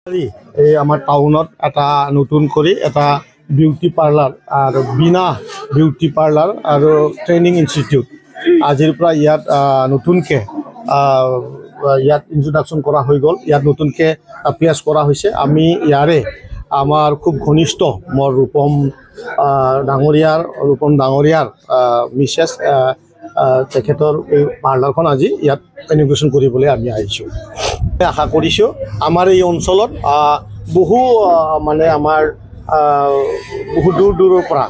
এই আমাৰ টাউনত এটা নতুন কৰি এটা বিউটি পাৰ্লাৰ আৰু বিনা বিউটি পাৰ্লাৰ আৰু ট্ৰেইনিং ইনষ্টিটিউট আজিৰ পৰা ইয়াত নতুনকৈ ইয়াত ইন্ট্ৰডাকশ্যন কৰা হৈ গ'ল। ইয়াত নতুনকৈ প্লেচ কৰা হৈছে। আমি ইয়াৰে আমাৰ খুব ঘনিষ্ঠ মোৰ ৰূপম ডাঙৰীয়াৰ মিছেছ তেখেতৰ এই পাৰ্লাৰখন আজি ইয়াত ইনগ্ৰেশ্যন কৰিবলৈ আমি আহিছোঁ। আশা কৰিছোঁ আমাৰ এই অঞ্চলত বহু মানে আমাৰ বহু দূৰৰ পৰা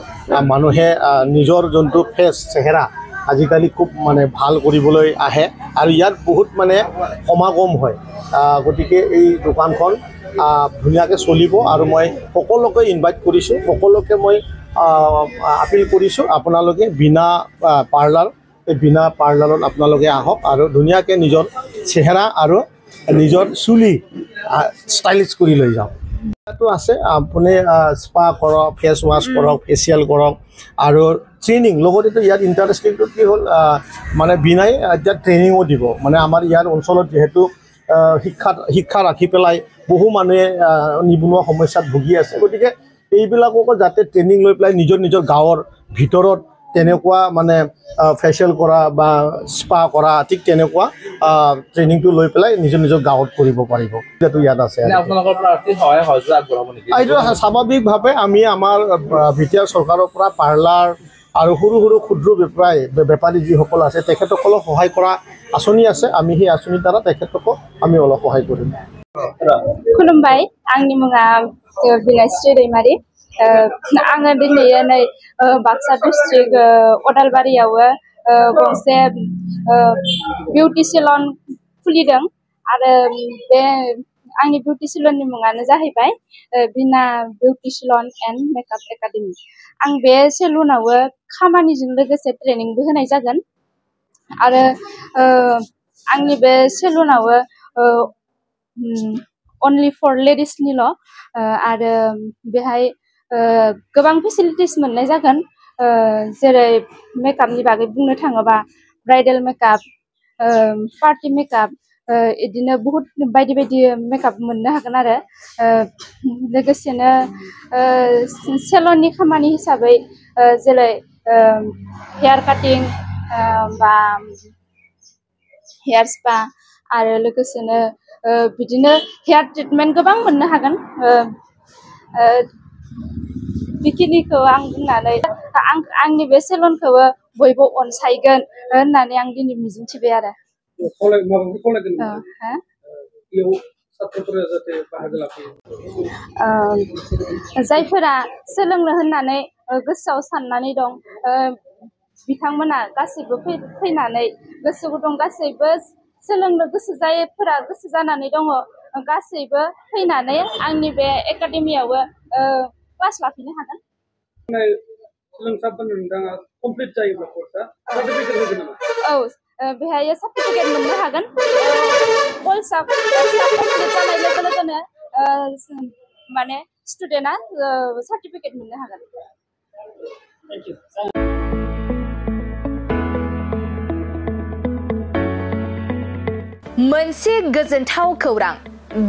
মানুহে নিজৰ যোনটো ফেচ চেহেৰা আজিকালি খুব মানে ভাল কৰিবলৈ আহে আৰু ইয়াত বহুত মানে সমাগম হয়। গতিকে এই দোকানখন ধুনীয়াকৈ চলিব আৰু মই সকলোকে ইনভাইট কৰিছোঁ, সকলোকে মই আপিল কৰিছোঁ আপোনালোকে বিনা পাৰ্লাৰ এই বিনা পাৰ্লাৰত আপোনালোকে আহক আৰু ধুনীয়াকৈ নিজৰ চেহেৰা আৰু নিজৰ চুলি ষ্টাইলিছ কৰি লৈ যাওক। ইয়াতো আছে আপুনি স্পা কৰক, ফেচ ৱাছ কৰক, ফেচিয়েল কৰক আৰু ট্ৰেইনিং লগতেতো ইয়াত ইণ্টাৰেষ্টিংটো কি হ'ল মানে বিনাই এতিয়া ট্ৰেইনিঙো দিব। মানে আমাৰ ইয়াৰ অঞ্চলত যিহেতু শিক্ষা ৰাখি পেলাই বহু মানুহে নিবনুৱা সমস্যাত ভুগি আছে। গতিকে এইবিলাককো যাতে ট্ৰেইনিং লৈ পেলাই নিজৰ গাঁৱৰ ভিতৰত তেনেকুৱা মানে ফেচিয়েল কৰা বা স্পা কৰা ঠিক তেনেকুৱা ট্ৰেইনিংটো লৈ পেলাই নিজৰ গাঁৱত কৰিব পাৰিব। এতিয়াতো ইয়াত আছে এইটো স্বাভাৱিকভাৱে আমি আমাৰ বিটিআৰ চৰকাৰৰ পৰা পাৰ্লাৰ আৰু সৰু ক্ষুদ্ৰ বেপাৰী যিসকল আছে তেখেতসকলক সহায় কৰা আঁচনি আছে। আমি সেই আঁচনিৰ দ্বাৰা তেখেতসকলক আমি অলপ সহায় কৰিম। खुलुमबाय आंनि मुङा बिनायस्रि दैमारि आङो दिनै नै बाक्सा डिस्ट्रिक्ट अदालबारियाव गंसे बिउटि सेलन खुलिदों आरो बे आंनि बिउटि सेलननि मुङानो जाहैबाय बिना beauty Selan end makeup academy. आं बे सेलुनाव खामानिजों लोगोसे ट्रेनिंबो होनाय जागोन आरो आंनि बे सेलुनाव only for ladies निल' आरो बेहाय गोबां फेसिलिटिस मोननाय जागोन जेरै मेकआपनि बागै बुंनो थाङोबा ब्राइडेल मेकआप, पार्टि मेकआप इदिनो बहुत बायदि मेकआप मोननो हागोन आरो लोगोसेनो सेलननि खामानि हिसाबै जेरै हेयार काटिं बा हेयार स्पा आरो लोगोसेनो बिदिनो हेयार ट्रिटमेन्ट गोबां मोननो हागोन। बेखिनिखौ आं बुंनानै आंनि बे सेलनखौ बयबो अनसायगोन होननानै आं दिनै मिजिंथिबाय आरो जायफोरा सोलोंनो होननानै गोसोआव साननानै दं बिथांमोना गासैबो फैनानै गोसो गुदुं गासैबो सोलोंनो गोसो जायफोरा गोसो जानानै दङ गासैबो फैनानै आंनि बे एकाडेमियाव क्लास लाफैनो हागोन। औ बेहाय सार्टिफिकेट मोननो हागोन। कर्सआ कमप्लिट जानाय लोगो लोगोनो माने स्टुडेन्टआ सार्टिफिकेट मोननो हागोन। Thank you. मोनसे गोजोनथाव खौरां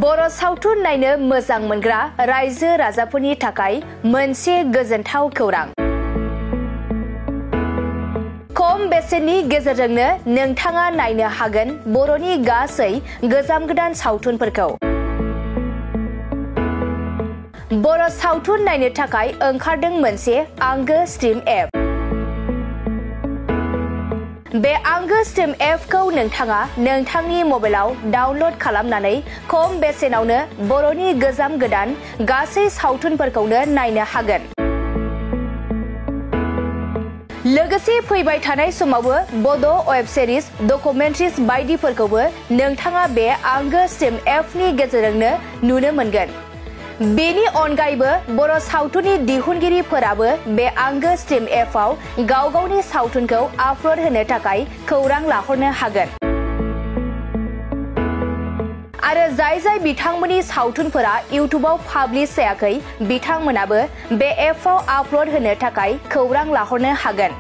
बर' सावथुन नायनो मोजां मोनग्रा रायजो राजाफोरनि थाखाय मोनसे गोजोनथाव खौरां। खम बेसेननि गेजेरजोंनो नोंथाङा नायनो हागोन बर'नि गासै गोजाम गोदान सावथुनफोरखौ। बर' सावथुन नायनो थाखाय ओंखारदों मोनसे आंगो स्ट्रिम एप। बे आंगो स्ट्रिम एपखौ नोंथाङा नोंथांनि मबाइलाव डाउनलड खालामनानै खम बेसेनावनो बर'नि गोजाम गोदान गासै सावथुनफोरखौनो नायनो हागोन। लोगोसे फैबाय थानाय समावबो बड' वेब सिरिज, डकुमेन्ट्रिज बायदिफोरखौबो नोंथाङा बे आंगो स्ट्रिम एपनि गेजेरजोंनो नुनो मोनगोन। बेनि अनगायैबो बर' सावथुननि दिहुनगिरिफोराबो बे आंगो स्ट्रिम एपआव गाव गावनि सावथुनखौ आपल'ड होनो थाखाय खौरां लाहरनो हागोन। आरो जाय बिथांमोननि सावथुनफोरा इउट्युबाव पाब्लिश जायाखै बिथांमोनाबो बे एपआव आपल'ड होनो थाखाय खौरां लाहरनो हागोन।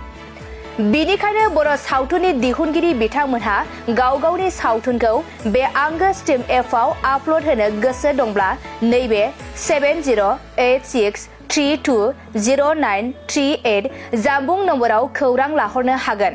बिनिखायनो बर' सावथुननि दिहुनगिरि बिथांमोनहा गाव गावनि सावथुनखौ बे आंगो स्ट्रिम एपआव आपल'ड होनो गोसो दंब्ला नैबे 7086320938 जानबुं नम्बराव खौरां लाहरनो हागोन।